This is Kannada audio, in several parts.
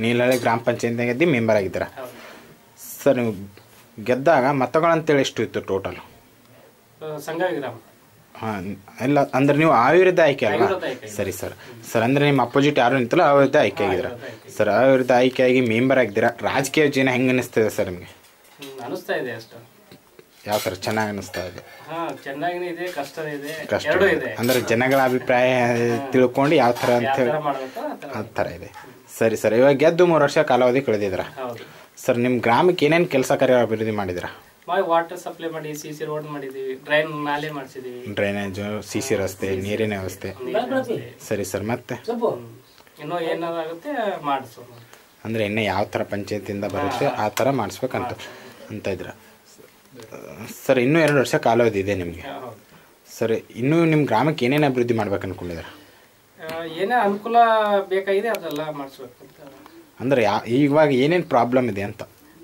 ನೀಲಹಳ್ಳಿ ಗ್ರಾಮ ಪಂಚಾಯತ್ ಗೆದ್ದು ಮೆಂಬರ್ ಆಗಿದ್ದೀರಾ ಸರ್? ನೀವು ಗೆದ್ದಾಗ ಮತಗಳಂತೇಳಿ ಎಷ್ಟು ಇತ್ತು ಟೋಟಲ್? ಹಾಂ, ಇಲ್ಲ ಅಂದ್ರೆ ನೀವು ಅವಿರುದ್ಧ ಆಯ್ಕೆ ಅಲ್ವಾ? ಸರಿ ಸರ್. ಸರ್ ಅಂದರೆ ನಿಮ್ಮ ಅಪೋಸಿಟ್ ಯಾರು ನಿಂತಲ್ಲ ಅವಿರುದ್ಧ ಆಯ್ಕೆ ಆಗಿದ್ದೀರಾ ಸರ್? ಅವಿರುದ್ಧ ಆಯ್ಕೆಯಾಗಿ ಮೆಂಬರ್ ಆಗಿದ್ದೀರಾ. ರಾಜಕೀಯ ಜೀವನ ಹೆಂಗೆ ಅನಿಸ್ತಿದೆ ಸರ್ ನಿಮಗೆ? ಅನಿಸ್ತಾ ಇದೆ ಅಷ್ಟು. ಯಾವ ಥರ ಚೆನ್ನಾಗಿ ಅನಿಸ್ತಾ ಇದೆ? ಚೆನ್ನಾಗಿನೇ ಇದೆ, ಕಷ್ಟನೇ ಇದೆ, ಕಷ್ಟ ಎರಡೂ ಇದೆ. ಅಂದರೆ ಜನಗಳ ಅಭಿಪ್ರಾಯ ತಿಳ್ಕೊಂಡು ಯಾವ ಥರ ಅಂತೇಳಿ ಆ ಥರ ಇದೆ. ಸರಿ ಸರ್. ಇವಾಗ ಗೆದ್ದು 3 ವರ್ಷ ಕಾಲಾವಧಿ ಕಳೆದಿದ್ದೀರಾ ಸರ್. ನಿಮ್ಮ ಗ್ರಾಮಕ್ಕೆ ಏನೇನು ಕೆಲಸ ಕಾರ್ಯ ಅಭಿವೃದ್ಧಿ ಮಾಡಿದ್ದೀರಾ? ವಾಟರ್ ಸಪ್ಲೈ ಮಾಡಿ, ಸಿಸಿ ರೋಡ್ ಮಾಡಿದೀವಿ, ಡ್ರೈನ್ ನಾಲೆ ಮಾಡಿಸಿದೀವಿ, ಡ್ರೈನೇಜು, ಸಿಸಿ ರಸ್ತೆ, ನೀರಿನ ವ್ಯವಸ್ಥೆ. ಸರಿ ಸರ್. ಮತ್ತೆ ಇನ್ನೂ ಏನಾಗುತ್ತೆ ಮಾಡಿಸೋ ಅಂದರೆ ಇನ್ನೂ ಯಾವ ಥರ ಪಂಚಾಯತಿಂದ ಬರುತ್ತೆ ಆ ಥರ ಮಾಡಿಸ್ಬೇಕಂತ ಇದ್ದೀರಾ ಸರ್? ಇನ್ನೂ 2 ವರ್ಷ ಕಾಲಾವಧಿ ಇದೆ ನಿಮಗೆ ಸರ್. ಇನ್ನೂ ನಿಮ್ಮ ಗ್ರಾಮಕ್ಕೆ ಏನೇನು ಅಭಿವೃದ್ಧಿ ಮಾಡ್ಬೇಕು ಅಂದ್ಕೊಂಡಿದ್ದೀರಾ? ಏನೇ ಅನುಕೂಲ ಬೇಕಾಗಿದೆ ಅದೆಲ್ಲ ಮಾಡಿಸ್ಬೇಕು ಅಂತ. ಅಂದರೆ ಇವಾಗ ಏನೇನು ಪ್ರಾಬ್ಲಮ್ ಇದೆ ಅಂತ?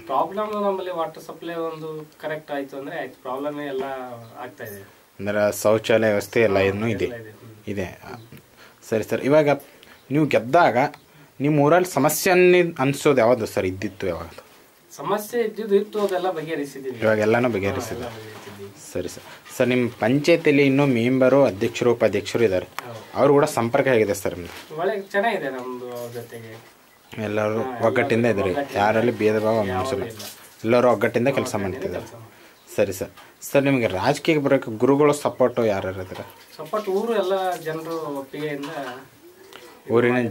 ಪ್ರಾಬ್ಲಮ್ ನಮ್ಮಲ್ಲಿ ವಾಟರ್ ಸಪ್ಲೈ ಒಂದು ಕರೆಕ್ಟ್ ಆಯಿತು ಅಂದರೆ ಆಯ್ತು, ಪ್ರಾಬ್ಲಮ್ ಎಲ್ಲ ಆಗ್ತಾ ಇದೆ. ಅಂದರೆ ಶೌಚಾಲಯ ವ್ಯವಸ್ಥೆ ಎಲ್ಲ ಇನ್ನೂ ಇದೆ. ಸರಿ ಸರ್. ಇವಾಗ ನೀವು ಗೆದ್ದಾಗ ನಿಮ್ಮ ಊರಲ್ಲಿ ಸಮಸ್ಯೆ ಅನಿಸೋದು ಯಾವುದು ಸರ್? ಇದ್ದಿತ್ತು ಯಾವಾಗ ಸಮಸ್ಯೆ ಇತ್ತು ಅದೆಲ್ಲ ಬಗೆಹರಿಸಿದ್ದೀವಿ. ಇವಾಗ ಎಲ್ಲನೂ ಬಗೆಹರಿಸಿದೆ. ಸರಿ ಸರ್. ಸರ್ ನಿಮ್ಮ ಪಂಚಾಯತಿಯಲ್ಲಿ ಇನ್ನೂ ಮೆಂಬರು, ಅಧ್ಯಕ್ಷರು, ಉಪಾಧ್ಯಕ್ಷರು ಇದ್ದಾರೆ, ಅವರು ಕೂಡ ಸಂಪರ್ಕ ಹೇಗಿದೆ ಸರ್ ನಿಮ್ಮದು? ಒಳ್ಳೆ ಚೆನ್ನಾಗಿದೆ ನಮ್ಮದು ಜೊತೆಗೆ. ಎಲ್ಲರೂ ಒಗ್ಗಟ್ಟಿಂದ ಇದ್ದಾರೆ, ಯಾರಲ್ಲಿ ಭೇದ ಭಾವ ಅನಿಸಲ್ಲ, ಎಲ್ಲರೂ ಒಗ್ಗಟ್ಟಿಂದ ಕೆಲಸ ಮಾಡ್ತಿದ್ದಾರೆ. ಸರಿ ಸರ್. ಸರ್ ನಿಮಗೆ ರಾಜಕೀಯಕ್ಕೆ ಬರೋಕ್ಕೆ ಗುರುಗಳು ಸಪೋರ್ಟು ಯಾರು ಇದ್ದಾರೆ? ಸಪೋರ್ಟ್ ಊರು ಎಲ್ಲ ಜನರು ಒಪ್ಪಿಗೆಯಿಂದ, ಊರಿನ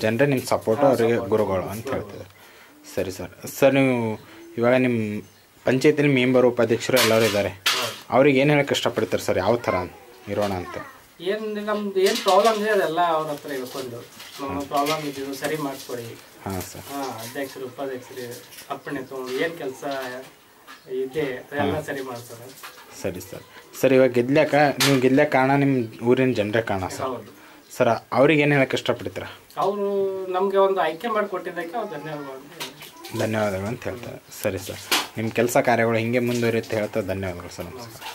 ಜನರೇ ನಿಮ್ಮ ಸಪೋರ್ಟು, ಅವರಿಗೆ ಗುರುಗಳು ಅಂತ ಹೇಳ್ತಿದ್ದಾರೆ. ಸರಿ ಸರ್. ಸರ್ ನೀವು ಇವಾಗ ನಿಮ್ಮ ಪಂಚಾಯತಿಲಿ ಮೆಂಬರು, ಉಪಾಧ್ಯಕ್ಷರು ಎಲ್ಲರೂ ಇದ್ದಾರೆ, ಅವ್ರಿಗೆ ಏನು ಹೇಳಕ್ಕೆ ಇಷ್ಟಪಡ್ತಾರೆ ಸರ್? ಯಾವ ಥರ ಇರೋಣ ಅಂತ? ನಮ್ದು ಏನು ಪ್ರಾಬ್ಲಮ್ ಇದೆ ಅದೆಲ್ಲ ಅವ್ರ ಹತ್ರ ಹೇಳ್ಕೊಂಡು, ನಮ್ಮ ಪ್ರಾಬ್ಲಮ್ ಇದ್ದು ಸರಿ ಮಾಡಿಸ್ಕೊಡಿ. ಹಾಂ ಸರ್. ಅಧ್ಯಕ್ಷರು, ಉಪಾಧ್ಯಕ್ಷರು ಅಪ್ಪಣೆ ತೊಗೊಂಡು ಏನು ಕೆಲಸ ಇದೆ ಅದೆಲ್ಲ ಸರಿ ಮಾಡ್ತಾರೆ. ಸರಿ ಸರ್. ಸರ್ ಇವಾಗ ನೀವು ಗೆದ್ಲಕ್ಕ ಕಾರಣ ನಿಮ್ಮ ಊರಿನ ಜನರೇ ಕಾರಣ ಸರ್. ಹೌದು ಸರ್. ಅವ್ರಿಗೆ ಏನು ಹೇಳಕ್ಕೆ ಇಷ್ಟಪಡ್ತೀರಾ? ಅವರು ನಮಗೆ ಒಂದು ಆಯ್ಕೆ ಮಾಡಿಕೊಟ್ಟಿದ್ದಕ್ಕೆ ಅವ್ರು ಧನ್ಯವಾದಗಳು ಅಂತ ಹೇಳ್ತಾರೆ. ಸರಿ ಸರ್. ನಿಮ್ಮ ಕೆಲಸ ಕಾರ್ಯಗಳು ಹಿಂಗೆ ಮುಂದುವರಿಯುತ್ತೆ ಹೇಳ್ತಾ ಧನ್ಯವಾದಗಳು ಸರ್. ನಮಸ್ಕಾರ.